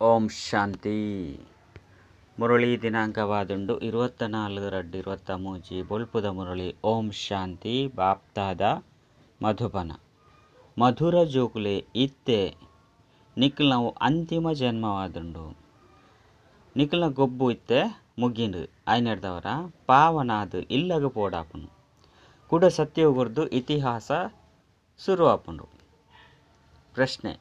ಓಂ ಶಾಂತಿ. ಮುರಳಿ ದಿನಾಂಕವಾದುಂಡು 24/2/23 ಬೊಲ್ಪುದ ಮುರಳಿ. ಓಂ ಶಾಂತಿ. ಬಾಪ್ತಾದ ಮಧುಬನ. ಮಧುರ ಜೋಕುಲೆ ಇತ್ತೆ ನಿಖಲ್ನವು ಅಂತಿಮ ಜನ್ಮವಾದುಂಡು. ನಿಖಲ್ನ ಗೊಬ್ಬು ಇತ್ತೆ ಮುಗಿಂಡು ಐನೆಡ್ದವರ ಪಾವನಾದು ಇಲ್ಲಗ ಪೋಡಾಪುಂಡು. ಕುಡ ಸತ್ಯೋಗುರ್ದು ಇತಿಹಾಸ ಶುರು ಆಪುಂಡು. ಪ್ರಶ್ನೆ: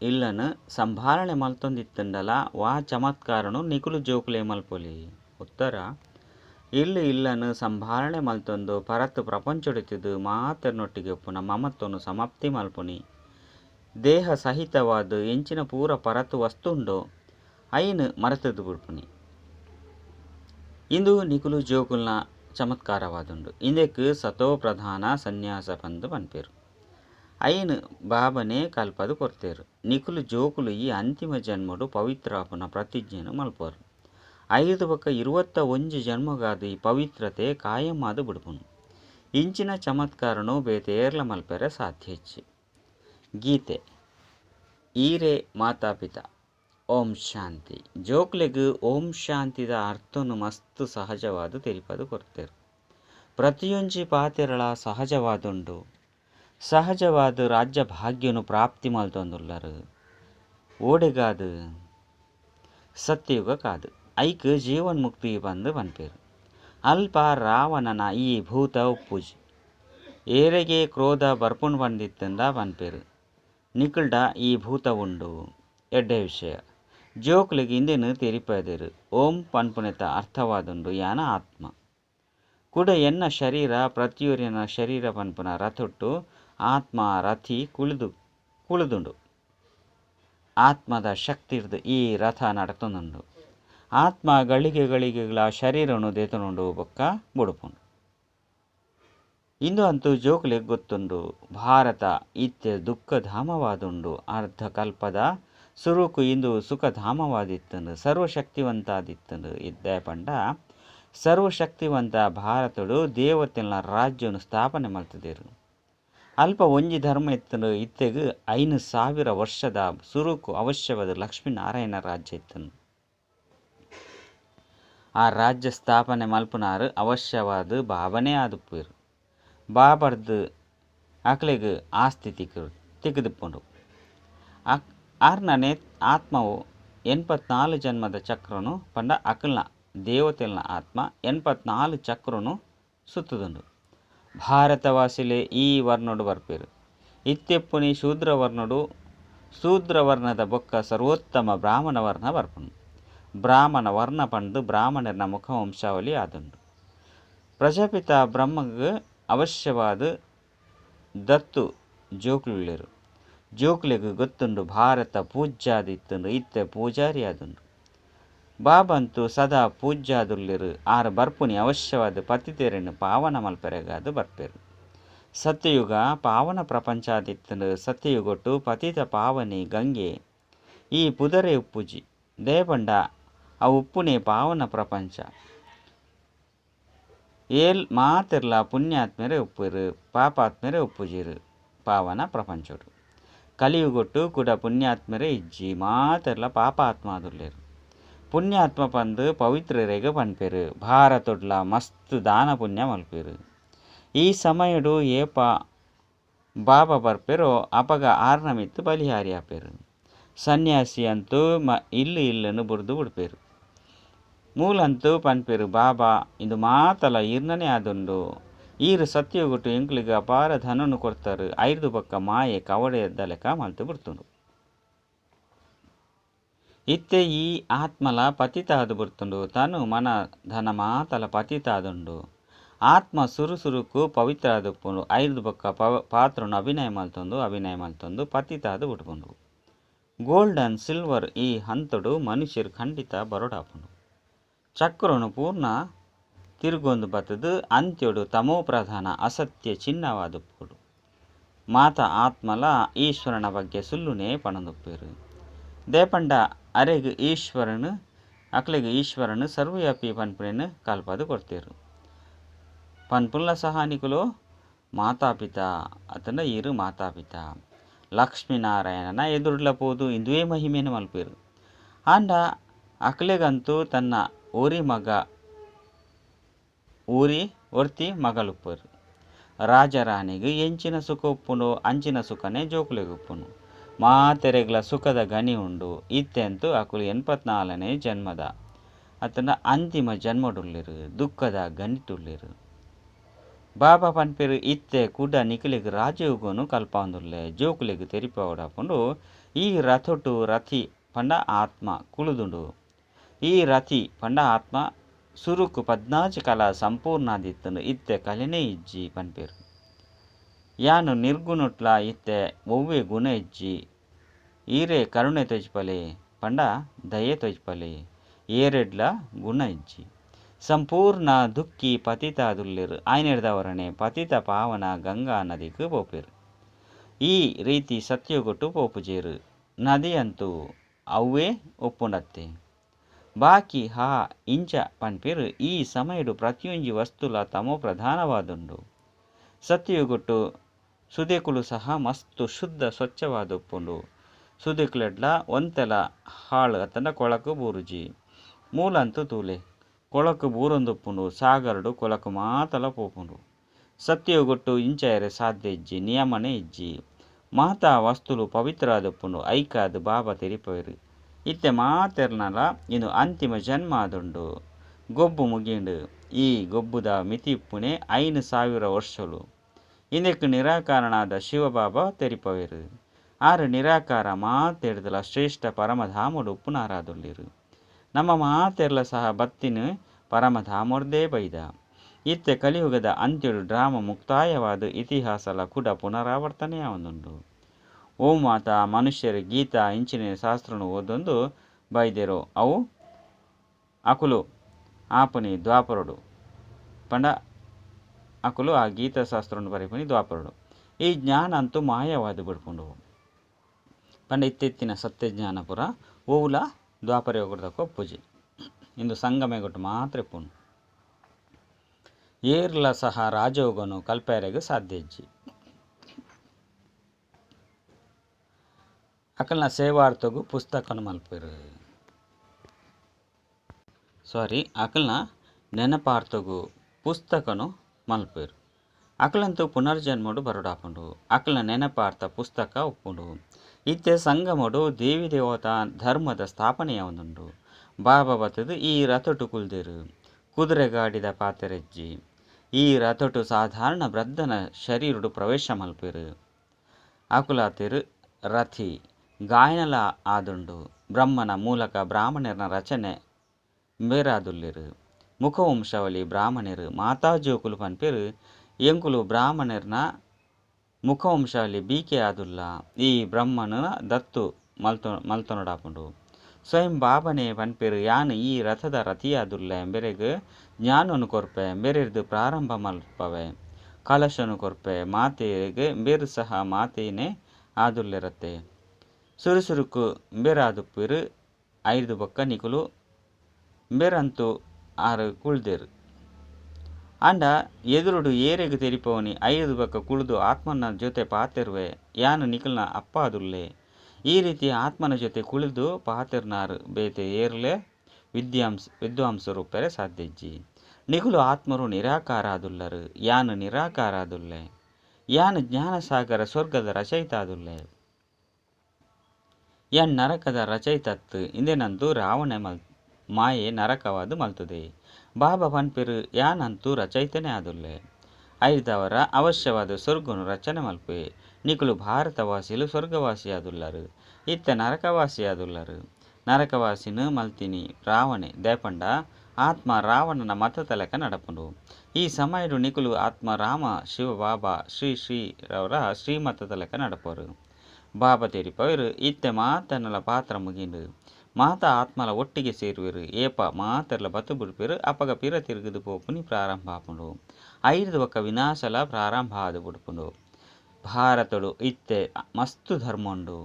ಇಲ್ಲನು ಸಂಭಾಲನೆ ಮಲ್ತೊಂದಿತ್ತಂಡಲ ವಾ ಚಮತ್ಕಾರನು ನಿಕುಲು ಜೋಕುಲೆ ಮಲ್ಪೊಲಿ. ಉತ್ತರ: ಇಲ್ಲನು ಸಂಭಾಲನೆ ಮಲ್ತೊಂದು ಪರತ್ತು ಪ್ರಪಂಚೊಡಿತಿದು ಮಾತರ್ನೊಟ್ಟಿಗೆ ಒಪ್ಪುನ ಮಮತ್ವನು ಸಮಾಪ್ತಿ ಮಲ್ಪುನಿ. ದೇಹ ಸಹಿತವಾದ ಎಂಚಿನ ಪೂರ ಪರತ್ತು ವಸ್ತುಂಡೋ ಐನು ಮರೆತದ್ದು ಬಿಡ್ಪುನಿ. ಇಂದು ನಿಕುಲು ಜೋಕುಲ್ನ ಚಮತ್ಕಾರವಾದುಂಡು. ಇಂದೆಕ್ ಸತೋ ಪ್ರಧಾನ ಸನ್ಯಾಸ ಪಂದು ಪನ್ಪೇರು. ಐನು ಬಾಬನೆ ಕಲ್ಪದು ಕೊರ್ತೇರು. ನಿಕುಲು ಜೋಕುಲು ಈ ಅಂತಿಮ ಜನ್ಮಡು ಪವಿತ್ರ ಆಪುನ ಪ್ರತಿಜ್ಞೆನು ಮಲ್ಪರು. 521 ಜನ್ಮಗಾದ ಈ ಪವಿತ್ರತೆ ಕಾಯಮಾದು ಬಿಡ್ಪುನು. ಇಂಚಿನ ಚಮತ್ಕಾರನು ಬೇತೇರ್ಲ ಮಲ್ಪೆರೆ ಸಾಧ್ಯ ಹೆಚ್ಚಿ. ಗೀತೆ: ಈರೆ ಮಾತಾಪಿತ. ಓಂ ಶಾಂತಿ. ಜೋಕ್ಲೆಗ್ ಓಂ ಶಾಂತಿದ ಅರ್ಥನು ಮಸ್ತ್ ಸಹಜವಾದು ತೆರಿಪದು ಕೊರ್ತೇರು. ಪ್ರತಿಯೊಂಜಿ ಪಾತೆರಳ ಸಹಜವಾದುಂಡು. ಸಹಜವಾದ ರಾಜ್ಯ ಭಾಗ್ಯನು ಪ್ರಾಪ್ತಿ ಮಲ್ತೊಂದುಲ್ಲರು. ಓಡೆಗಾದು ಸತ್ಯಯುಗ ಕಾದು ಐಕ್ ಜೀವನ್ಮುಕ್ತಿ ಬಂದು ಪನ್ಪೇರು. ಅಲ್ಪ ರಾವಣನ ಈ ಭೂತ ಉಪ್ಪುಜಿ ಏರೆಗೆ ಕ್ರೋಧ ಬರ್ಪುಣ್ ಬಂದಿತ್ತಂದ ಪನ್ಪೇರು. ನಿಕಲ್ಡ ಈ ಭೂತ ಉಂಡು ಎಡ್ಡೆ ವಿಷಯ ಜೋಕ್ಲೆಗ್ ಇಂದೆನು ತೆರಿಪದೇರು. ಓಂ ಪನ್ಪುನೆತ ಅರ್ಥವಾದುಂಡು ಯಾನ ಆತ್ಮ. ಕುಡ ಎನ್ನ ಶರೀರ ಪ್ರತಿಯೊರಿನ ಶರೀರ ಪನ್ಪುನ ರಥೊಟ್ಟು ಆತ್ಮ ರಥಿ ಕುಳಿದುಂಡು. ಆತ್ಮದ ಶಕ್ತಿರ್ದು ಈ ರಥ ನಡತೊಂದುಂಡು. ಆತ್ಮ ಗಳಿಗೆಗಳ ಶರೀರನು ದೇತನುಂಡು ಬೊಕ್ಕ ಬುಡುಪುಂಡು. ಇಂದು ಅಂತೂ ಜೋಕ್ಲೆಗ್ ಗೊತ್ತುಂಡು ಭಾರತ ಇತ್ತೆ ದುಃಖಧಾಮವಾದುಂಡು. ಅರ್ಧ ಕಲ್ಪದ ಸುರುಕು ಇಂದು ಸುಖಧಾಮವಾದಿತ್ತಂಡು. ಸರ್ವಶಕ್ತಿವಂತಾದಿತ್ತಂಡು. ಇದ್ದೇ ಪಂಡ ಸರ್ವಶಕ್ತಿವಂತ ಭಾರತಡು ದೇವತೆಲ್ನ ರಾಜ್ಯನು ಸ್ಥಾಪನೆ ಮಲ್ತದೇರು. ಅಲ್ಪ ಒಂಜಿ ಧರ್ಮ ಇತ್ತಂಡು. ಇತ್ತೆಗ್ 5,000 ವರ್ಷದ ಸುರುಕು ಅವಶ್ಯವಾದ ಲಕ್ಷ್ಮೀನಾರಾಯಣ ರಾಜ್ಯ ಇತ್ತಂಡು. ಆ ರಾಜ್ಯ ಸ್ಥಾಪನೆ ಮಲ್ಪುನಾರು ಅವಶ್ಯವಾದ ಬಾಬನೇ ಆದುಪ್ಪೇರು. ಬಾಬರ್ದು ಅಕ್ಲೆಗ್ ಆಸ್ತಿ ತಿಕ್ಕದಿಪ್ಪುಂಡು. ಆರ್ನನೆ ಆತ್ಮವು 84 ಜನ್ಮದ ಚಕ್ರನು ಪಂಡ ಅಕಲ್ನ ದೇವತೆಲ್ನ ಆತ್ಮ 84 ಚಕ್ರನು ಸುತ್ತುದುಂಡು. ಭಾರತವಾಸಿಲೆ ಈ ವರ್ಣಡು ಬರ್ಪೇರು. ಇತ್ತೆಪ್ಪುನಿ ಶೂದ್ರವರ್ಣಡು. ಶೂದ್ರವರ್ಣದ ಬೊಕ್ಕ ಸರ್ವೋತ್ತಮ ಬ್ರಾಹ್ಮಣ ವರ್ಣ ಬರ್ಪುಂಡು. ಬ್ರಾಹ್ಮಣ ವರ್ಣ ಪಂಡು ಬ್ರಾಹ್ಮಣರ್ನ ಮುಖವಂಶಾವಳಿ ಆದುಂಡು. ಪ್ರಜಾಪಿತ ಬ್ರಹ್ಮಗ್ ಅವಶ್ಯವಾದ ದತ್ತು ಜೋಕ್ಲುಳ್ಳೇರು. ಜೋಕ್ಲೆಗ್ ಗೊತ್ತುಂಡು ಭಾರತ ಪೂಜ್ಯಾದಿತ್ತಂಡು. ಇತ್ತೆ ಪೂಜಾರಿ ಆದುಂಡು. ಬಾಬಂತೂ ಸದಾ ಪೂಜ್ಯಾದುಲ್ಲೇರು. ಆರು ಬರ್ಪುನಿ ಅವಶ್ಯವಾದ ಪತಿತೆರನ್ನು ಪಾವನ ಮಲ್ಪೆರೆಗಾದು ಬರ್ಪೇರು. ಸತ್ಯಯುಗ ಪಾವನ ಪ್ರಪಂಚಾದಿತ್ತಂಡು. ಸತ್ಯಯುಗೊಟ್ಟು ಪತಿತ ಪಾವನೆ ಗಂಗೆ ಈ ಪುದರೆ ಉಪ್ಪುಜಿ ದೇಪಂಡ ಆ ಉಪ್ಪುನೇ ಪಾವನ ಪ್ರಪಂಚ. ಏಲ್ ಮಾತೆರ್ಲ ಪುಣ್ಯಾತ್ಮೆರೆ ಉಪ್ಪುರು ಪಾಪಾತ್ಮೆರೆ ಉಪ್ಪುಜಿರು ಪಾವನ ಪ್ರಪಂಚಡು. ಕಲಿಯುಗೊಟ್ಟು ಕೂಡ ಪುಣ್ಯಾತ್ಮೆರೆ ಇಜ್ಜಿ ಮಾತೆರ್ಲ ಪಾಪಾತ್ಮಾದುಲ್ಲೇರು. ಪುಣ್ಯಾತ್ಮ ಪಂದು ಪವಿತ್ರರೆಗೆ ಪನ್ಪೇರು. ಭಾರತೊಡ್ಲ ಮಸ್ತ್ ದಾನ ಪುಣ್ಯ ಮಲ್ಪೇರು. ಈ ಸಮಯಡು ಏಪ ಬಾಬಾ ಬರ್ಪೇರೋ ಅಪಗ ಆರ್ನಮಿತ್ತು ಬಲಿಹಾರಿ ಆಪೇರು. ಸನ್ಯಾಸಿ ಅಂತೂ ಇಲ್ಲನು ಬುರ್ದು ಬಿಡ್ಪೇರು. ಮೂಲಂತೂ ಪನ್ಪೇರು ಬಾಬಾ ಇಂದು ಮಾತಲ ಇರ್ನನೇ ಆದುಂಡು. ಈರು ಸತ್ಯಗೊಟ್ಟು ಎಂಕ್ಲಿಗೆ ಅಪಾರ ಧನನು ಕೊಡ್ತಾರು. 5 ಪಕ್ಕ ಮಾಯೆ ಕವಡೆಯದ್ದ ಲೆಕ್ಕ ಮಲ್ತು ಬಿಡ್ತುಂಡು. ಇತ್ತೆ ಈ ಆತ್ಮಲ ಪತಿತ ಆದು ಬಿಡ್ತುಂಡು. ತನು ಮನ ಧನ ಮಾತಲ ಪತಿತ ಆದುಂಡು. ಆತ್ಮ ಸುರುಕು ಪವಿತ್ರ ಆದುಪ್ಪುಂಡು. 5 ಪಕ್ಕ ಪಾತ್ರನು ಅಭಿನಯ ಮಲ್ತೊಂದು ಪತಿತ ಆದು ಬಿಡ್ಪುಂಡು. ಗೋಲ್ಡ್ ಅಂಡ್ ಸಿಲ್ವರ್ ಈ ಹಂತಡು ಮನುಷ್ಯರು ಖಂಡಿತ ಬರೋಡಾಪುಂಡು. ಚಕ್ರನು ಪೂರ್ಣ ತಿರುಗೊಂದು ಬತ್ತದು. ಅಂತ್ಯಡು ತಮೋ ಪ್ರಧಾನ ಅಸತ್ಯ ಚಿನ್ನವಾದುಪ್ಪುಡು. ಮಾತ ಆತ್ಮಲ ಈಶ್ವರನ ಬಗ್ಗೆ ಸುಳ್ಳುನೇ ಪಣದುಪ್ಪೇರು. ದೇಪಂಡ ಅರೆಗ್ ಈಶ್ವರನು ಸರ್ವವ್ಯಾಪಿ ಪನ್ಪುನೆನು ಕಲ್ಪದು ಕೊಡ್ತೇರು. ಪನ್ಪುಲ್ಲ ಸಹಾನಿಕುಲು ಮಾತಾಪಿತ ಅತನ ಇರು ಮಾತಾಪಿತ ಲಕ್ಷ್ಮೀನಾರಾಯಣನ ಎದುರುಡ್ಲ ಪೋದು ಇಂದುವೇ ಮಹಿಮೆಯನ್ನು ಮಲ್ಪೇರು. ಆಂಡ ಅಕ್ಲೆಗಂತೂ ತನ್ನ ಊರಿ ಒರ್ತಿ ಮಗಲುಪ್ಪರು. ರಾಜರಾಣಿಗೆ ಎಂಚಿನ ಸುಖ ಉಪ್ಪುಂಡು ಅಂಚಿನ ಸುಖನೇ ಜೋಕುಲೆಗುಪ್ಪುನು. ಮಾತೆರೆಗ್ಲ ಸುಖದ ಗನಿ ಉಂಡು. ಇತ್ತೆಂತೂ ಅಕುಲು 84ನೇ ಜನ್ಮದ ಅತನ ಅಂತಿಮ ಜನ್ಮಡುಳ್ಳಿರು ದುಃಖದ ಗಣಿಟುಳ್ಳಿರು. ಬಾಬಾ ಪನ್ಪೇರು ಇತ್ತೆ ಕೂಡ ನಿಖಿಲಿಗೆ ರಾಜಯೋಗನು ಕಲ್ಪಾಂದುಲ್ಲೆ ಜೋಕುಲೆಗ್ ತೆರಿಪವಡಪುಂಡು. ಈ ರಥೊಟ್ಟು ರಥಿ ಪಂಡ ಆತ್ಮ ಕುಳುದುಂಡು. ಈ ರಥಿ ಪಂಡ ಆತ್ಮ ಸುರುಕು 14 ಕಲ ಸಂಪೂರ್ಣಾದಿತ್ತನು ಇತ್ತೆ ಕಲೆನೇ ಇಜ್ಜಿ ಪನ್ಪೇರು. ಯಾನು ನಿರ್ಗುಣುಟ್ಲ ಇತ್ತೆ ಒವ್ವೆ ಗುಣ ಇಜ್ಜಿ. ಈರೆ ಕರುಣೆ ತೊಜ್ಪಲೆ ಪಂಡ ದಯೆ ತೊಜ್ಪಲೆ ಏರೆಡ್ಲ ಗುಣ ಇಜ್ಜಿ. ಸಂಪೂರ್ಣ ದುಃಖಿ ಪತಿತಾದುಲ್ಲೆರು ಆಯ್ನೆಡ್ದವರನೆ ಪತಿತ ಪಾವನ ಗಂಗಾ ನದಿಗೆ ಪೋಪೇರು. ಈ ರೀತಿ ಸತ್ಯಗೊಟ್ಟು ಪೋಪುಜೇರು. ನದಿಯಂತೂ ಅವ್ವೇ ಒಪ್ಪುಂಡತ್ತೆ. ಬಾಕಿ ಹಾ ಇಂಚ ಪನ್ಪೇರು ಈ ಸಮಯಡು ಪ್ರತಿಯೊಂಜಿ ವಸ್ತುಲ ತಮೋ ಪ್ರಧಾನವಾದುಂಡು. ಸತ್ಯಗೊಟ್ಟು ಸುದೆಕುಲು ಸಹ ಮಸ್ತು ಶುದ್ಧ ಸ್ವಚ್ಛವಾದುಪ್ಪುಂಡು. ಸುದೆಕುಲೆಡ್ಲ ಒಂತೆಲ ಹಾಳು ಅತಂಡ ಕೊಳಕು ಬೂರುಜಿ. ಮೂಲಂತೂ ತೂಲೆ ಕೊಳಕು ಬೂರೊಂದುಪ್ಪುಂಡು. ಸಾಗರಡು ಕೊಳಕು ಮಾತಲ ಪೋಪುಂಡು. ಸತ್ಯಗೊಟ್ಟು ಇಂಚೆರೆ ಸಾಧ್ಯ ಇಜ್ಜಿ ನಿಯಮನೆ ಇಜ್ಜಿ. ಮಾತಾ ವಸ್ತುಲು ಪವಿತ್ರಾದುಪ್ಪುಂಡು. ಐಕಾದು ಬಾಬಾ ತೆರಿಪೇರು. ಇತ್ತೆ ಮಾತೆರ್ನಲ ಇನ್ನು ಅಂತಿಮ ಜನ್ಮ ಆದುಂಡು. ಗೊಬ್ಬು ಮುಗಿಂಡು. ಈ ಗೊಬ್ಬುದ ಮಿತಿ ಇಪ್ಪುಣೆ 5,000 ವರ್ಷಲು. ಇಂದಕ್ಕೆ ನಿರಾಕಾರನಾದ ಶಿವಬಾಬಾ ತೆರಿಪವೇರು. ಆರು ನಿರಾಕಾರ ಮಾತೆಡ್ದಲ ಶ್ರೇಷ್ಠ ಪರಮಧಾಮಡು ಉಪ್ಪುನಾರಾದುಳ್ಳಿರು. ನಮ್ಮ ಮಾತೆರ್ಲ ಸಹ ಬತ್ತಿನ ಪರಮಧಾಮೊರ್ದೇ ಬೈದ. ಇತ್ತೆ ಕಲಿಯುಗದ ಅಂತ್ಯಡು ಡ್ರಾಮ ಮುಕ್ತಾಯವಾದ ಇತಿಹಾಸಲ ಕೂಡ ಪುನರಾವರ್ತನೆಯಾವೊಂದುಂಡು. ಓಂ ಮಾತಾ ಮನುಷ್ಯರ ಗೀತಾ ಇಂಚಿನ ಶಾಸ್ತ್ರನು ಓದೊಂದು ಬೈದೆರೋ ಅವು ಅಕುಲು ಆಪನಿ ದ್ವಾಪರಡು ಪಂಡ ಅಕುಲು ಆ ಗೀತಾಶಾಸ್ತ್ರನು ಬರೀಪನಿ ದ್ವಾಪರಡು. ಈ ಜ್ಞಾನ ಅಂತೂ ಮಾಯವಾದು ಬಿಡ್ಕೊಂಡು ಪಂಡ ಇತ್ತೆತ್ತಿನ ಸತ್ಯಜ್ಞಾನ ಪುರ ಓವುಲ ದ್ವಾಪರ ಯೋಗದಕ್ಕೋ ಪೂಜೆ ಇಂದು ಸಂಗಮೆ ಕೊಟ್ಟು ಮಾತ್ರ ಪುಣ್ ಏರ್ಲ ಸಹ ರಾಜಯೋಗನು ಕಲ್ಪೆರೆಗೆ ಸಾಧ್ಯ ಇಜ್ಜಿ. ಅಕಲ್ನ ಸೇವಾರ್ಥಗೂ ಪುಸ್ತಕನು ಮಲ್ಪೇರು. ಅಕಲ್ನ ನೆನಪಾರ್ಥಗೂ ಪುಸ್ತಕನು ಮಲ್ಪೇರು. ಅಕಲಂತೂ ಪುನರ್ಜನ್ಮಡು ಬರಡಾಪುಂಡು. ಅಕಲ್ನ ನೆನಪಾರ್ಥ ಪುಸ್ತಕ ಉಪ್ಪುಂಡು. ಇತ್ತೆ ಸಂಗಮಡು ದೇವಿ ದೇವತಾ ಧರ್ಮದ ಸ್ಥಾಪನೆಯಾವೊಂದುಂಡು. ಬಾಬಾ ಬತ್ತದು ಈ ರಥೊಟು ಕುಲ್ದೇರು ಕುದುರೆಗಾಡಿದ ಪಾತೆರೆಜ್ಜಿ. ಈ ರಥೊಟು ಸಾಧಾರಣ ಬ್ರದ್ದನ ಶರೀರಡು ಪ್ರವೇಶ ಮಲ್ಪೇರು. ಅಕುಲಾತೆರು ರಥಿ ಗಾಯನಲ ಆದುಂಡು. ಬ್ರಹ್ಮನ ಮೂಲಕ ಬ್ರಾಹ್ಮಣರ ರಚನೆ ಬೇರಾದುಲ್ಲೆರು. ಮುಖವಂಶಾವಳಿ ಬ್ರಾಹ್ಮಣರು ಮಾತಾಜೋಕುಲು ಪನ್ಪೇರು. ಎಂಕುಲು ಬ್ರಾಹ್ಮಣರ್ನ ಮುಖವಂಶಾವಳಿ ಬೀಕೆ ಆದುಲ್ಲ. ಈ ಬ್ರಹ್ಮನ ದತ್ತು ಮಲ್ತೊನಡಾಪುಂಡು. ಸ್ವಯಂ ಬಾಬನೇ ಪನ್ಪೇರು ಯಾನು ಈ ರಥದ ರಥಿಯಾದುಲ್ಲ ಎಂಬೆರೆಗೆ ಜ್ಞಾನನು ಕೊರ್ಪೆ ಎಂಬೆರೆದು ಪ್ರಾರಂಭ ಮಲ್ಪವೆ. ಕಲಶನು ಕೊರ್ಪೆ ಮಾತೆಗೆ ಬೇರು ಸಹ ಮಾತೇನೆ ಆದುಲ್ಲೆರತ್ತೆ. ಸುರುಸುರುಕು ಬೇರಾದುಪ್ಪೇರು 5 ಬೊಕ್ಕ ನಿಕುಲು ಬೇರಂತೂ 6 ಕುಳ್ದೇರು. ಅಂಡ ಎದುರುಡು ಏರೆಗೆ ತೆರಿಪವನಿ 5 ಬೊಕ್ಕ ಕುಳಿದು ಆತ್ಮನ ಜೊತೆ ಪಾತೆರುವೆ ಯಾನು ನಿಖಲ್ನ ಅಪ್ಪಾದುಲ್ಲೆ. ಈ ರೀತಿ ಆತ್ಮನ ಜೊತೆ ಕುಳಿದು ಪಾತೆರ್ನಾರು ಬೇತೆ ಏರ್ಲೆ ವಿದ್ವಾಂಸರು ಪೆರೆ ಸಾಧ್ಯ ಇಜ್ಜಿ. ನಿಖುಲು ಆತ್ಮರು ನಿರಾಕಾರ ಆದುಲ್ಲರು. ಯಾನು ನಿರಾಕಾರ ಆದುಲ್ಲೆ. ಯಾನು ಜ್ಞಾನಸಾಗರ ಸ್ವರ್ಗದ ರಚಯಿತ ಆದುಲ್ಲೆ. ಯಾನ್ ನರಕದ ರಚಯಿತತ್ತು ಇಂದೇನಂತೂ ರಾವಣ ಮಾಯೆ ನರಕವಾದು ಮಲ್ತುದೆ. ಬಾಬಾ ಪನ್ಪೇರು ಯಾನಂತೂ ರಚಯಿತನೇ ಆದುಲ್ಲೆ. ಐದವರ ಅವಶ್ಯವಾದ ಸ್ವರ್ಗನು ರಚನೆ ಮಲ್ಪೆ. ನಿಖುಲು ಭಾರತವಾಸಿಲು ಸ್ವರ್ಗವಾಸಿ ಆದುಲ್ಲರು. ಇತ್ತ ನರಕವಾಸಿ ಆದುಲ್ಲರು. ನರಕವಾಸಿನ ಮಲ್ತಿನಿ ರಾವಣೆ ದೇಪಂಡ ಆತ್ಮ ರಾವಣನ ಮತ ತಲೆಕ ನಡಪುಂಡು. ಈ ಸಮಯಡು ನಿಖುಲು ಆತ್ಮ ರಾಮ ಶಿವ ಬಾಬಾ ಶ್ರೀರವರ ಶ್ರೀಮತ ತಲೆಕ ನಡಪರು. ಬಾಬಾ ತೆರಿಪವರು ಇತ್ತೆ ಮಾತನಲ ಪಾತ್ರ ಮುಗಿಂಡು. ಮಾತ ಆತ್ಮಲ ಒಟ್ಟಿಗೆ ಸೇರುವೆರು. ಏಪ ಮಾತೆರ್ಲ ಬತ್ತು ಬಿಡ್ಪೇರು. ಅಪಗ ಪಿರ ತಿರುಗಿದು ಪೋಪುನಿ ಪ್ರಾರಂಭ ಆಪುಂಡು. 5 ಬೊಕ್ಕ ವಿನಾಶಲ ಪ್ರಾರಂಭ ಆದು ಬಿಡ್ಪುಂಡು. ಭಾರತಡು ಇತ್ತೆ ಮಸ್ತು ಧರ್ಮ ಉಂಡು.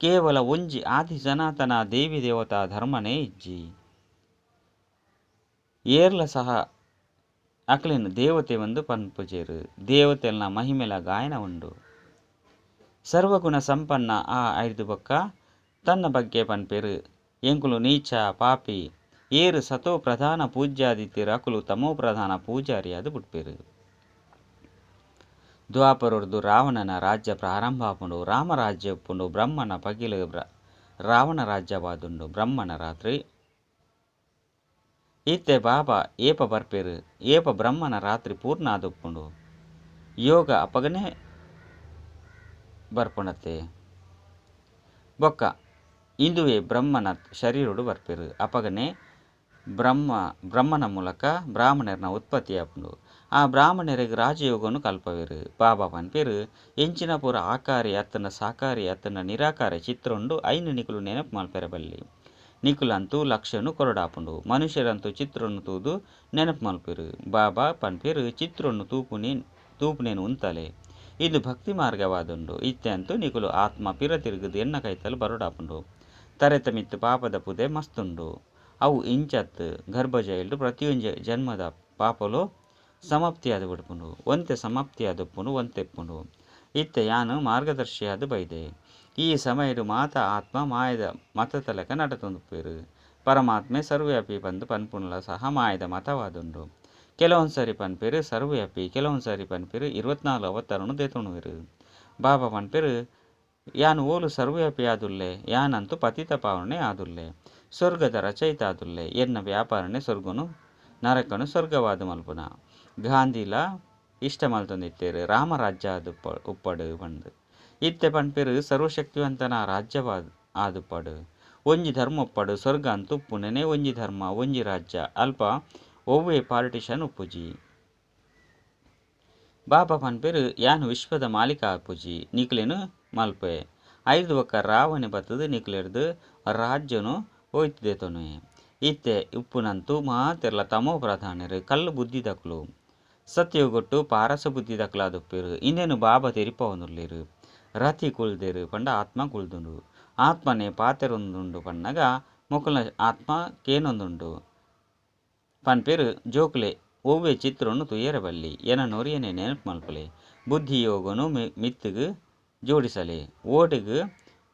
ಕೇವಲ ಒಂಜಿ ಆದಿ ಸನಾತನ ದೇವಿ ದೇವತಾ ಧರ್ಮನೇ ಇಜ್ಜಿ. ಏರ್ಲ ಸಹ ಅಕ್ಲಿನ ದೇವತೆ ಒಂದು ಪನ್ಪುಜೇರು. ದೇವತೆಲ್ನ ಮಹಿಮೆಲ ಗಾಯನ ಉಂಡು. ಸರ್ವಗುಣ ಸಂಪನ್ನ ಆ ಐದು ಬೊಕ್ಕ ತನ್ನ ಬಗ್ಗೆ ಪನ್ಪೆರು ಎಂಕುಲು ನೀಚ ಪಾಪಿ ಏರು ಸತೋ ಪ್ರಧಾನ ಪೂಜ್ಯಾದಿತ್ಯರು ಅಕುಲು ತಮೋ ಪ್ರಧಾನ ಪೂಜಾರಿಯಾದು ಬುಟ್ಪೆರು. ದ್ವಾಪರೊರ್ದು ರಾವಣನ ರಾಜ್ಯ ಪ್ರಾರಂಭ ಆಪುಂಡು. ರಾಮರಾಜ್ಯ ಉಪ್ಪುಂಡು. ಬ್ರಹ್ಮನ ಪಗಿಲು ರಾವಣ ರಾಜ್ಯವಾದುಂಡು. ಬ್ರಹ್ಮನ ರಾತ್ರಿ ಇತ್ತೆ ಬಾಬಾ ಏಪ ಬರ್ಪೆರು. ಏಪ ಬ್ರಹ್ಮನ ರಾತ್ರಿ ಪೂರ್ಣ ಆದುಪ್ಪುಂಡು. ಯೋಗ ಅಪಗನೆ ಬರ್ಪುಣತೆ ಬೊಕ್ಕ ಇಂದುವೆ ಬ್ರಹ್ಮನ ಶರೀರುಡು ಬರ್ಪೆರು. ಅಪಗನೆ ಬ್ರಹ್ಮನ ಮೂಲಕ ಬ್ರಾಹ್ಮಣರನ್ನ ಉತ್ಪತ್ತಿ ಆಪುಂಡು. ಆ ಬ್ರಾಹ್ಮಣರಿಗೆ ರಾಜಯೋಗವನ್ನು ಕಲ್ಪವೆರು. ಬಾಬಾ ಪನ್ಪೆರು ಎಂಚಿನ ಪೂರ ಆಕಾರಿ ಅತ್ತನ ಸಾಕಾರಿ ಅತ್ತನ ನಿರಾಕಾರಿ ಚಿತ್ರುಂಡು ಐನು ನಿಕುಲು ನೆನಪು ಮಲ್ಪೆರ ಬಲ್ಲಿ. ನಿಕುಲಂತೂ ಲಕ್ಷನು ಕೊರಡಾಪುಂಡು. ಮನುಷ್ಯರಂತೂ ಚಿತ್ರನ್ನು ತೂದು ನೆನಪು ಮಲ್ಪೆರು. ಬಾಬಾ ಪನ್ಪೆರು ಚಿತ್ರನ್ನು ತೂಪುನೇನು ಉಂತಲೆ ಇದು ಭಕ್ತಿ ಮಾರ್ಗವಾದುಂಡು. ಇತ್ತೆ ಅಂತೂ ನಿಕುಲು ಆತ್ಮ ಪಿರ ತಿರುಗುದು ಎನ್ನ ಕೈತಲು ಬರೋಡಾಪುಂಡು. ತರೆತ ಮಿತ್ತು ಪಾಪದ ಪುದೆ ಮಸ್ತುಂಡು. ಅವು ಇಂಚತ್ತು ಗರ್ಭಜೈಲ್ಡು ಪ್ರತಿಯೊಂದು ಜನ್ಮದ ಪಾಪಲು ಸಮಾಪ್ತಿಯಾದ ಬಿಡ್ಪುಂಡು. ಒಂತೆ ಸಮಾಪ್ತಿಯಾದಪ್ಪುಂಡು ಒಂತೆಪ್ಪುಂಡು. ಇತ್ತೆ ಯಾನು ಮಾರ್ಗದರ್ಶಿಯಾದ ಬೈದೆ. ಈ ಸಮಯಡು ಮಾತ ಆತ್ಮ ಮಾಯದ ಮತ ತಲಕ ನಡತೊಂದುಪ್ಪೇರು. ಪರಮಾತ್ಮೆ ಸರ್ವ್ಯಾಪಿ ಬಂದು ಪನ್ಪುಣ್ಲ ಸಹ ಮಾಯದ ಮತವಾದುಂಡು. ಕೆಲವೊಂದ್ಸರಿ ಪನ್ಪೇರು ಸರ್ವ್ಯಾಪಿ, ಕೆಲವೊಂದ್ಸರಿ ಪನ್ಪೇರು 24 ಅವತಾರನು ದೇತುಣುವೆರು. ಬಾಬಾ ಪನ್ಪೇರು ಯಾನು ಓಲು ಸರ್ವ್ಯಾಪಿ ಆದುಲ್ಲೆ, ಯಾನಂತೂ ಪತಿತ ಪಾವನೆ ಆದುಲ್ಲೆ, ಸ್ವರ್ಗದ ರಚಯಿತ ಆದುಲ್ಲೆ, ಎನ್ನ ವ್ಯಾಪಾರನೆ ಸ್ವರ್ಗನು ನರಕನು ಸ್ವರ್ಗವಾದ ಮಲ್ಪುನ. ಗಾಂಧಿಲ ಇಷ್ಟ ಮಲ್ತೊಂದಿತ್ತೇರು ರಾಮರಾಜ್ಯ ಉಪ್ಪಡು ಬಂದು. ಇತ್ತೆ ಪನ್ಪೇರು ಸರ್ವಶಕ್ತಿವಂತನ ರಾಜ್ಯವಾದ ಆದುಪ್ಪಡು. ಒಂಜಿ ಧರ್ಮ ಉಪ್ಪಡು ಸ್ವರ್ಗ ಅಂತೂ ಉಪ್ಪುನೆನೆ. ಒಂಜಿ ಧರ್ಮ ಒಂಜಿ ರಾಜ್ಯ ಅಲ್ಪ ಒವ್ವೇ ಪಾರ್ಟಿಷನ್ ಉಪ್ಪುಜಿ. ಬಾಬಾ ಪನ್ಪೇರು ಯಾನು ವಿಶ್ವದ ಮಾಲೀಕ ಆಪುಜಿ. ನಿಕ್ಲೇನು ಮಲ್ಪೆ ಐದು ಒಕ್ಕ ರಾವಣೆ ಬತ್ತದು ನಿಕ್ಲೆರ್ದು ರಾಜ್ಯನು ಹೋಯ್ತದೆ ತೊನೆ. ಇತ್ತೆ ಉಪ್ಪುನಂತೂ ಮಾತೆರ್ಲ ತಮೋ ಪ್ರಧಾನರು ಕಲ್ಲು ಬುದ್ಧಿ ದಕ್ಲು ಸತ್ಯಗೊಟ್ಟು ಪಾರಸ ಬುದ್ಧಿ ದಕ್ಲಾದುಪ್ಪೇರು. ಇನ್ನೇನು ಬಾಬಾ ತೆರಿಪವನುಲ್ಲೇರು. ರತಿ ಕುಳ್ದೇರು ಪಂಡ ಆತ್ಮ ಕುಳ್ದುಂಡು. ಆತ್ಮನೆ ಪಾತೆರೊಂದುಂಡು ಪನ್ನಗ ಮೊಕಲ್ನ ಆತ್ಮ ಕೇನೊಂದುಂಡು ಪನ್ಪೇರು ಜೋಕ್ಲೆ ಒವ್ವೇ ಚಿತ್ರವನ್ನು ತುಯ್ಯರಬಲ್ಲಿ ಎನ ನೊರಿಯನೆ ನೆನಪು ಮಲ್ಪಲೆ. ಬುದ್ಧಿ ಯೋಗನು ಮಿತ್ತುಗು ಜೋಡಿಸಲೆ ಓಟಿಗು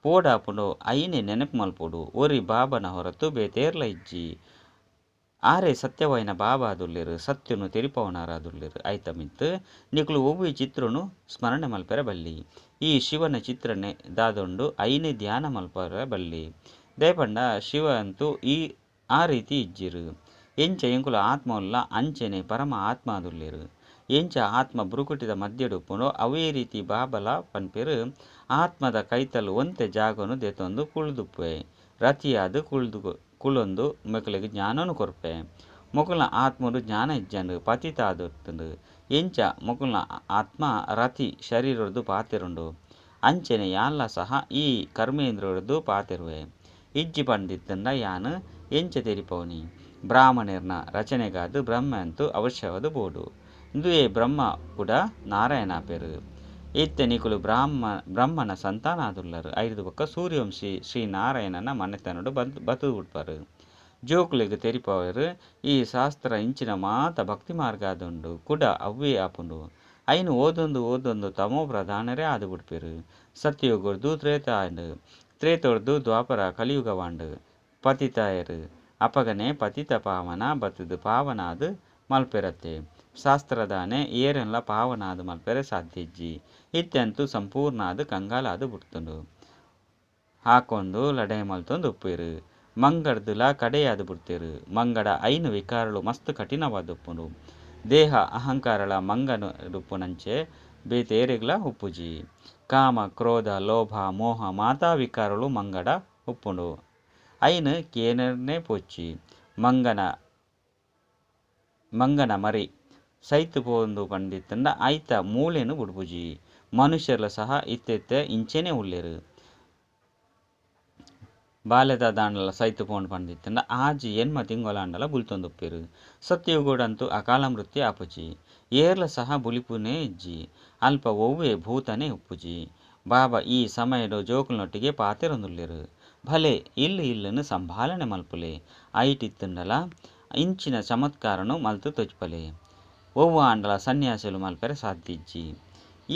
ಪೋಡಾಪುಂಡು ಐನೆ ನೆನಪು ಮಲ್ಪೋಡು. ಒರಿ ಬಾಬನ ಹೊರತು ಬೇತೇರ್ಲ ಇಜ್ಜಿ ಆರೇ ಸತ್ಯವಾಯಿನ ಬಾಬಾ ಆದುಲ್ಲೇರು. ಸತ್ಯನು ತೆರಿಪವನಾರಾದುಲ್ಲೇರು. ಆಯ್ತ ಮಿತ್ತು ನಿಕ್ಲು ಒವ್ವೇ ಚಿತ್ರನು ಸ್ಮರಣೆ ಮಲ್ಪೆರ ಬಲ್ಲಿ. ಈ ಶಿವನ ಚಿತ್ರನೆ ದಾದೊಂಡು ಐನೆ ಧ್ಯಾನ ಮಲ್ಪರ ಬಲ್ಲಿ. ದಯಪಂಡ ಶಿವ ಅಂತೂ ಆ ರೀತಿ ಇಜ್ಜಿರು. ಎಂಚ ಎಂಕುಲು ಆತ್ಮ ಉಲ್ಲ ಅಂಚೆನೆ ಪರಮ ಆತ್ಮ ಆದುಲ್ಲೇರು. ಎಂಚ ಆತ್ಮ ಬುರುಕುಟಿದ ಮಧ್ಯಡುಪ್ಪುಂಡು ಅವೇ ರೀತಿ ಬಾಬಲ ಪನ್ಪೇರು ಆತ್ಮದ ಕೈತಲು ಒಂತೆ ಜಾಗನು ದೆತೊಂದು ಕುಳ್ದುಪ್ಪೆ. ರತಿಯಾದು ಕುಳೊಂದು ಮೊಕಲಿಗೆ ಜ್ಞಾನನು ಕೊರ್ಪೆ. ಮೊಕಲ್ನ ಆತ್ಮಡು ಜ್ಞಾನ ಇಜ್ಜಂಡು ಪತಿತ ಆದುಂಡು. ಎಂಚ ಮೊಕಲ್ನ ಆತ್ಮ ರತಿ ಶರೀರದ್ದು ಪಾತೆರುಂಡು. ಅಂಚೆನೆ ಯಾನ್ಲ ಸಹ ಈ ಕರ್ಮೇಂದ್ರದ್ದು ಪಾತೆರುವೆ. ಇಜ್ಜಿ ಪಂಡಿತ್ತಂಡ ಯಾನು ಎಂಚ ತೆರಿಪವನಿ. ಬ್ರಾಹ್ಮಣರ್ನ ರಚನೆಗಾದು ಬ್ರಹ್ಮ ಅಂತೂ ಅವಶ್ಯವಾದ ಬೋಡು. ಇಂದುವೇ ಬ್ರಹ್ಮ ಕೂಡ ನಾರಾಯಣ ಪೇರು. ಇತ್ತೆ ನಿಕುಲು ಬ್ರಹ್ಮನ ಸಂತಾನ ಆದುಲ್ಲರು. ಐದು ಪಕ್ಕ ಸೂರ್ಯವಂಶಿ ಶ್ರೀ ನಾರಾಯಣನ ಮನೆತನಡು ಬತು ಉಡ್ಪರು. ಜೋಕ್ಲೆಗ್ ತೆರಿಪವರು ಈ ಶಾಸ್ತ್ರ ಇಂಚಿನ ಮಾತ ಭಕ್ತಿ ಮಾರ್ಗ ಆದುಂಡು ಕೂಡ ಅವ್ವೇ ಆಪುಂಡು. ಐನು ಓದೊಂದು ತಮೋ ಪ್ರಧಾನರೇ ಆದು ಬಿಡ್ಪೇರು. ಸತ್ಯಯುಗರ್ದು ತ್ರೇತ ಆಂಡು, ತ್ರೇತೊರ್ದು ದ್ವಾಪರ ಕಲಿಯುಗವಾಂಡು. ಪತಿತಾಯರು ಅಪಗನೆ ಪತಿತ ಪಾವನ ಬತ್ತದು ಪಾವನಾದು ಮಲ್ಪೆರತ್ತೆ. ಶಾಸ್ತ್ರದಾನೆ ಏರೆಲ್ಲ ಪಾವನಾದು ಮಲ್ಪೆರೆ ಸಾಧ್ಯಜ್ಜಿ. ಇತ್ತೆಂತೂ ಸಂಪೂರ್ಣ ಆದು ಕಂಗಾಲಾದು ಬಿಡ್ತುಂಡು. ಹಾಕೊಂದು ಲಡೆ ಮಲ್ತೊಂದು ಉಪ್ಪೇರು. ಮಂಗಡ್ದುಲ ಕಡೆಯಾದು ಬಿಡ್ತೇರು. ಮಂಗಡ ಐನು ವಿಕಾರಳು ಮಸ್ತ್ ಕಠಿಣವಾದುಪ್ಪುಂಡು. ದೇಹ ಅಹಂಕಾರಳ ಮಂಗನುಡುಪ್ಪುನಂಚೆ ಬೇತೇರೆಗ್ಲ ಉಪ್ಪುಜಿ. ಕಾಮ ಕ್ರೋಧ ಲೋಭ ಮೋಹ ಮಾತಾ ವಿಕಾರಳು ಮಂಗಡ ಉಪ್ಪುಂಡು. ಐನು ಕೇನರ್ನೇ ಪೊಚ್ಚಿ ಮಂಗನ ಮರಿ ಸೈತು ಪೋಂದು ಪಂಡಿತ್ತಂಡ ಐತ ಮೂಳೆನು ಬುಡ್ಬುಜಿ. ಮನುಷ್ಯರ್ಲ ಸಹ ಇತ್ತೆತ್ತೆ ಇಂಚೆನೆ ಉಳ್ಳೇರು. ಬಾಲ್ಯದ ದಾಂಡಲ ಸೈತು ಪೋಂಡು ಪಂಡಿತ್ತಂಡ ಆಜಿ ಎನ್ಮ ತಿಂಗೊಲಾಂಡಲ ಬುಲ್ತೊಂದುಪ್ಪೇರು. ಸತ್ಯಯುಗೋಡಂತೂ ಅಕಾಲ ಮೃತ್ಯು ಆಪುಜಿ. ಏರ್ಲ ಸಹ ಬುಲಿಪುನೇ ಇಜ್ಜಿ. ಅಲ್ಪ ಒವ್ವೇ ಭೂತನೇ ಉಪ್ಪುಜಿ. ಬಾಬಾ ಈ ಸಮಯಡು ಜೋಕುಲ್ನೊಟ್ಟಿಗೆ ಪಾತೆರೊಂದುಲ್ಲೇರು. ಭಲೆ ಇಲ್ಲುನು ಸಂಭಾಲನೆ ಮಲ್ಪುಲೆ. ಐಟಿತ್ತುಂಡಲ ಇಂಚಿನ ಚಮತ್ಕಾರನು ಮಲ್ತು ತೊಜ್ಪಲೆ. ಒವ್ವ ಆಂಡಲ ಸನ್ಯಾಸಿಲು ಮಲ್ಪೆರೆ ಸಾಧ್ಯಜ್ಜಿ.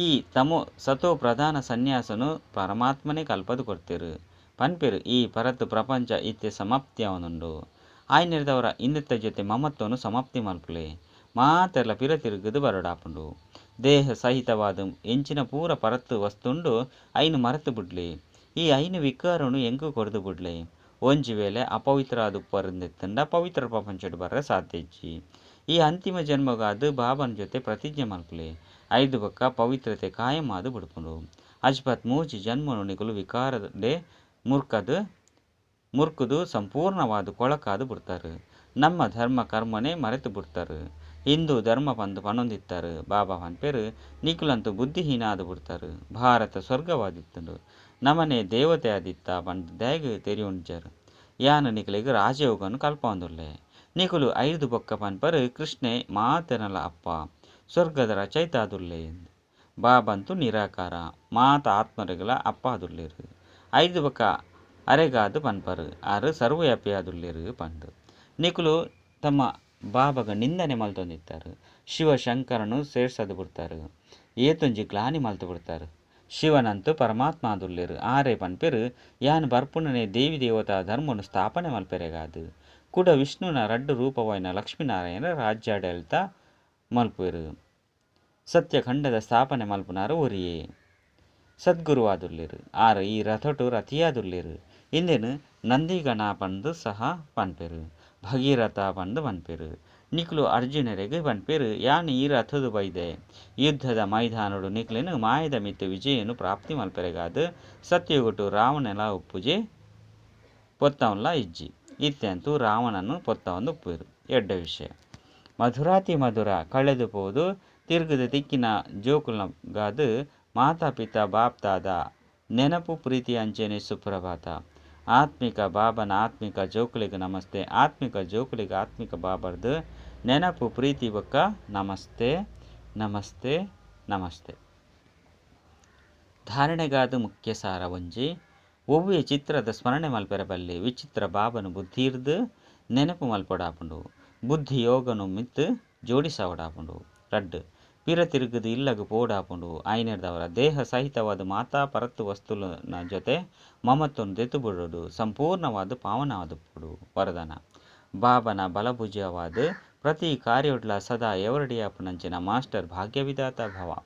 ಈ ತಮೋ ಸತೋ ಪ್ರಧಾನ ಸನ್ಯಾಸನು ಪರಮಾತ್ಮನೇ ಕಲ್ಪದು ಕೊಡ್ತಿರು ಪನ್ಪೆರು ಈ ಪರತ್ತು ಪ್ರಪಂಚ ಇತ್ತೆ ಸಮಾಪ್ತಿಯವನುಂಡು ಆಯ್ನಿರ್ದವರ ಇನ್ನಿತ್ತ ಜೊತೆ ಮಮತ್ವನು ಸಮಾಪ್ತಿ ಮಲ್ಪುಲೆ ಮಾತೆಲ್ಲ ಪಿರ ತಿರುಗುದು ಬರಡಾಪುಂಡು ದೇಹ ಸಹಿತವಾದ ಎಂಚಿನ ಪೂರ ಪರತ್ತು ವಸ್ತುಂಡು ಐನು ಮರೆತು ಬಿಡ್ಲಿ ಈ ಐನು ವಿಕಾರನು ಎಂಕು ಕೊರದು ಬಿಡ್ಲಿ ಒಂಜಿ ವೇಳೆ ಅಪವಿತ್ರ ಅದು ಪರಂದೆತ್ತಂಡ ಪವಿತ್ರ ಪ್ರಪಂಚಡು ಬರ ಸಾಧ್ಯ ಇಜ್ಜಿ ಈ ಅಂತಿಮ ಜನ್ಮಗಾದು ಬಾಬನ ಜೊತೆ ಪ್ರತಿಜ್ಞೆ ಮಲ್ಪಲೆ 5 ಬೊಕ್ಕ ಪವಿತ್ರತೆ ಕಾಯಂ ಆದು ಬಿಡ್ಪುಂಡು ಅಜ್ಪತ್ ಮೂಜಿ ಜನ್ಮನು ನಿಕುಲು ವಿಕಾರಡೆ ಮುರ್ಕುದು ಸಂಪೂರ್ಣವಾದ ಕೊಳಕಾದು ಬಿಡ್ತಾರೆ ನಮ್ಮ ಧರ್ಮ ಕರ್ಮನೇ ಮರೆತು ಬಿಡ್ತಾರೆ ಹಿಂದೂ ಧರ್ಮ ಪಂದು ಪನೊಂದಿತ್ತಾರೆ ಬಾಬಾ ಪನ್ಪೇರು ನಿಕುಲಂತೂ ಬುದ್ಧಿಹೀನ ಆದು ಬಿಡ್ತಾರೆ ಭಾರತ ಸ್ವರ್ಗವಾದಿತ್ತಂಡು ನಮನೆ ದೇವತೆ ಆದಿತ್ತ ಪಂದು ದಯಗೆ ತೆರಿಯುಂಜರು ಯಾನ ನಿಕಲಿಗೆ ರಾಜಯೋಗನು ಕಲ್ಪೊಂದುಲ್ಲೆ ನಿಕುಲು 5 ಬೊಕ್ಕ ಪನ್ಪರು ಕೃಷ್ಣೆ ಮಾತೆನಲ ಅಪ್ಪ ಸ್ವರ್ಗದ ರಚಯಿತ ಆದುಲ್ಲೆ ಬಾಬಂತೂ ನಿರಾಕಾರ ಮಾತ ಆತ್ಮರೆಗಳ ಅಪ್ಪ ಆದುಲ್ಲೇರು 5 ಬೊಕ್ಕ ಅರೆಗಾದು ಪನ್ಪರು ಆರು ಸರ್ವವ್ಯಾಪಿ ಆದುಲ್ಲೇರು ಪಂಡು ನಿಕುಲು ತಮ್ಮ ಬಾಬಾಗ ನಿಂದನೆ ಮಲ್ತೊಂದಿತ್ತಾರೆ ಶಿವಶಂಕರನು ಸೇರ್ಸದು ಬಿಡ್ತಾರೆ ಏತೊಂಜಿ ಗ್ಲಾನಿ ಮಲ್ತು ಬಿಡ್ತಾರೆ ಶಿವನಂತೂ ಪರಮಾತ್ಮ ಆದುಲ್ಲೇರು ಆರೇ ಪನ್ಪೇರು ಯಾನ್ ಬರ್ಪುಣನೆ ದೇವಿ ದೇವತಾ ಧರ್ಮನು ಸ್ಥಾಪನೆ ಮಲ್ಪೆರೆಗಾದು ಕೂಡ ವಿಷ್ಣುನ ರಡ್ಡು ರೂಪವಾಯಿನ ಲಕ್ಷ್ಮೀನಾರಾಯಣ ರಾಜ್ಯಾಡಳಿತ ಮಲ್ಪೇರು ಸತ್ಯಖಂಡದ ಸ್ಥಾಪನೆ ಮಲ್ಪುನಾರು ಒರಿಯೇ ಸದ್ಗುರುವಾದುಲ್ಲೇರು ಆರು ಈ ರಥಟು ರಥಿಯಾದುಲ್ಲೇರು ಇಂದೇನು ನಂದಿಗಣ ಪಂದು ಸಹ ಪನ್ಪೇರು ಭಗೀರಥ ಪಂದು ಪನ್ಪೇರು ನಿಕ್ಲು ಅರ್ಜುನರಿಗೆ ಪನ್ಪೇರು ಯಾನ್ ಈ ರಥದು ಬೈದೆ ಯುದ್ಧದ ಮೈದಾನಡು ನಿಕ್ಲೆನು ಮಾಯದ ಮಿತ್ತು ವಿಜಯನು ಪ್ರಾಪ್ತಿ ಮಲ್ಪೆರೆಗಾದು ಸತ್ಯಗೊಟ್ಟು ರಾವಣೆಲ ಉಪ್ಪುಜೆ ಪೊತ್ತವನ್ಲ ಇಜ್ಜಿ ಇತ್ತೆಂತೂ ರಾವಣನು ಪೊತ್ತವೊಂದು ಉಪ್ಪೇರು ಎಡ್ಡ ವಿಷಯ ಮಧುರಾತಿ ಮಧುರ ಕಳೆದು ಪೋದು ತಿರುಗದ ತಿಕ್ಕಿನ ಜೋಕುಲಗಾದು ಮಾತಾಪಿತ ಬಾಪ್ತಾದ ನೆನಪು ಪ್ರೀತಿ ಅಂಚೆನೆ ಸುಪ್ರಭಾತ ಆತ್ಮಿಕ ಬಾಬನ ಆತ್ಮಿಕ ಜೋಕುಲಿಗೆ ನಮಸ್ತೆ ಆತ್ಮಿಕ ಜೋಕುಲಿಗೆ ಆತ್ಮಿಕ ಬಾಬರ್ದು ನೆನಪು ಪ್ರೀತಿ ಬೊಕ್ಕ ನಮಸ್ತೆ ನಮಸ್ತೆ ನಮಸ್ತೆ ಧಾರಣೆಗಾದು ಮುಖ್ಯ ಸಾರ ಒಂಜಿ ಒವ್ವೆ ಚಿತ್ರದ ಸ್ಮರಣೆ ಮಲ್ಪೆರಬಲ್ಲಿ ವಿಚಿತ್ರ ಬಾಬನು ಬುದ್ಧಿರ್ದು ನೆನಪು ಮಲ್ಪೊಡಾಪುಂಡು ಬುದ್ಧಿ ಯೋಗನು ಮಿತ್ತು ಜೋಡಿಸವಡಾಪುಂಡು ರಡ್ಡು ಪಿರ ತಿರುಗುದು ಇಲ್ಲಗು ಪೋಡಾಪುಂಡು ಐನೆರ್ದವರ ದೇಹ ಸಹಿತವಾದ ಮಾತಾ ಪರತ್ತು ವಸ್ತುನ ಜೊತೆ ಮಮತ್ವನು ದೆತ್ತು ಬಿಡೋಡು ಸಂಪೂರ್ಣವಾದ ಪಾವನವಾದ ಪುಡು ವರದಾನ ಬಾಬನ ಬಲಭುಜವಾದ ಪ್ರತಿ ಕಾರ್ಯೋಡ್ಲ ಸದಾ ಎವರಡಿಯಾಪುನಂಚಿನ ಮಾಸ್ಟರ್ ಭಾಗ್ಯವಿದಾತ ಭವ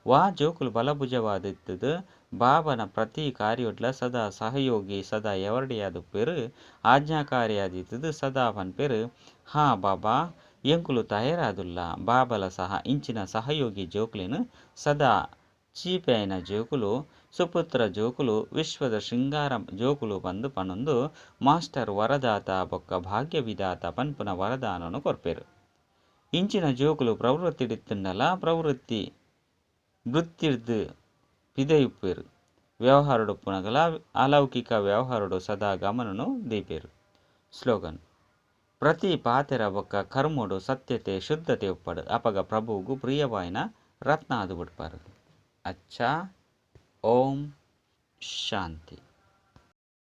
ವಾ ಜೋಕುಲು ಬಲಭುಜವಾದಿತ್ತದು ಬಾಬನ ಪ್ರತಿ ಕಾರ್ಯೋಡ್ಲ ಸದಾ ಸಹಯೋಗಿ ಸದಾ ಎವರಡಿಯಾದ ಪೇರು ಆಜ್ಞಾಕಾರಿಯಾದಿತ್ತದು ಸದಾ ಪನ್ಪೇರು ಹಾ ಬಾಬಾ ಎಂಕುಲು ತಯಾರಾದುಲ್ಲ ಬಾಬಲ ಸಹ ಇಂಚಿನ ಸಹಯೋಗಿ ಜೋಕುಲಿನು ಸದಾ ಚೀಪೆಯನ ಜೋಕುಲು ಸುಪುತ್ರ ಜೋಕುಲು ವಿಶ್ವದ ಶೃಂಗಾರ ಜೋಕುಲು ಬಂದು ಪನೊಂದು ಮಾಸ್ಟರ್ ವರದಾತ ಬೊಕ್ಕ ಭಾಗ್ಯವಿದಾತ ಪನ್ಪುನ ವರದಾನನು ಕೊರ್ಪೇರು ಇಂಚಿನ ಜೋಕುಲು ಪ್ರವೃತ್ತಿಡಿತ್ತುಂಡಲ ಪ್ರವೃತ್ತಿ ವೃತ್ತಿರ್ದು ಪಿದೆಯುಪ್ಪೇರು ವ್ಯವಹಾರಡು ಪುನಗಲ ಅಲೌಕಿಕ ವ್ಯವಹಾರಡು ಸದಾ ಗಮನನು ದೀಪೇರು ಸ್ಲೋಗನ್ ಪ್ರತಿ ಪಾತೆರ ಬೊಕ್ಕ ಕರ್ಮೋಡು ಸತ್ಯತೆ ಶುದ್ಧತೆ ಉಪ್ಪಡು ಅಪಗ ಪ್ರಭುಗೂ ಪ್ರಿಯವಾಯಿನ ರತ್ನ ಅದು ಬಿಡ್ಪಾರು ಅಚ್ಚಾ ಓಂ ಶಾಂತಿ.